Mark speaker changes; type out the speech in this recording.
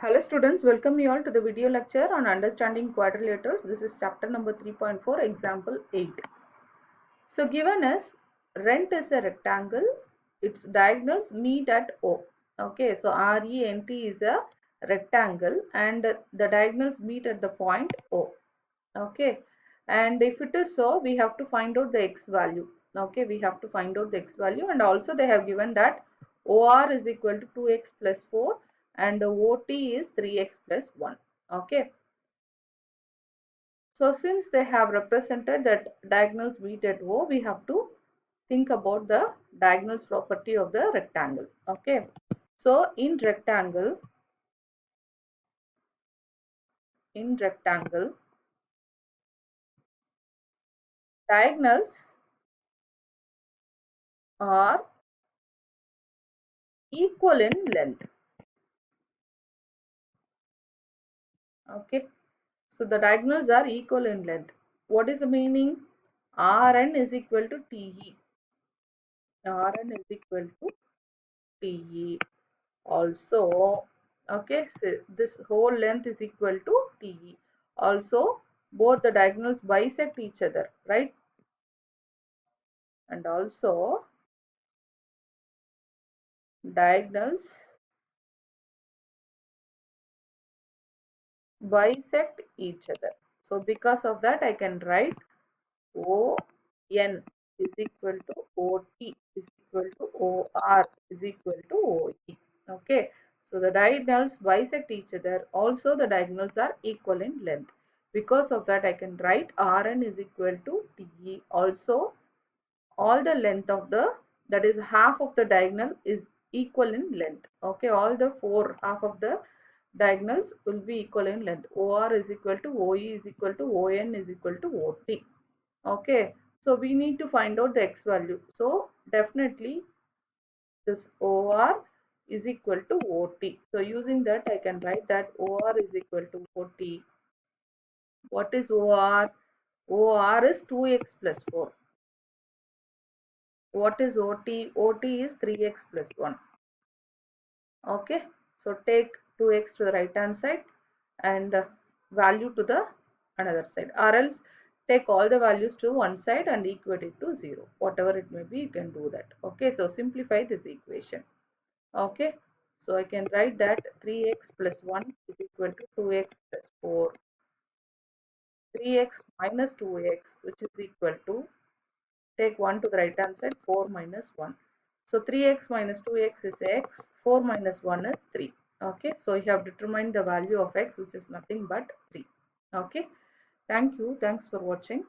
Speaker 1: Hello students, welcome you all to the video lecture on understanding quadrilaterals. This is chapter number 3.4, example 8. So given us rent is a rectangle, its diagonals meet at O. Okay, so RENT is a rectangle and the diagonals meet at the point O. Okay, and if it is so, we have to find out the x value. Okay, we have to find out the x value, and also they have given that OR is equal to 2x plus 4 and OT is 3x plus 1. Okay, so since they have represented that diagonals meet at O, we have to think about the diagonals property of the rectangle. Okay, so in rectangle diagonals are equal in length. Okay, so the diagonals are equal in length. What is the meaning? Rn is equal to Te. Rn is equal to Te. Also, okay, so this whole length is equal to Te. Also, both the diagonals bisect each other, right? And also, diagonals bisect each other. So, because of that, I can write ON is equal to OT is equal to OR is equal to OE. Okay, so the diagonals bisect each other. Also, the diagonals are equal in length. Because of that, I can write Rn is equal to TE. Also, all the length of the, that is half of the diagonal, is equal in length. Okay, all the four half of the diagonals will be equal in length. OR is equal to OE is equal to ON is equal to OT. Okay, so we need to find out the x value. So definitely this OR is equal to OT. So using that, I can write that OR is equal to OT. What is OR? OR is 2x plus 4. What is OT? OT is 3x plus 1. Okay, so take 2x to the right hand side and value to the another side, or else take all the values to one side and equate it to 0. Whatever it may be, you can do that. Okay, so simplify this equation. Okay, so I can write that 3x plus 1 is equal to 2x plus 4, 3x minus 2x, which is equal to, take 1 to the right hand side, 4 minus 1. So 3x minus 2x is x, 4 minus 1 is 3. Okay, so you have determined the value of x, which is nothing but 3. Okay, thank you. Thanks for watching.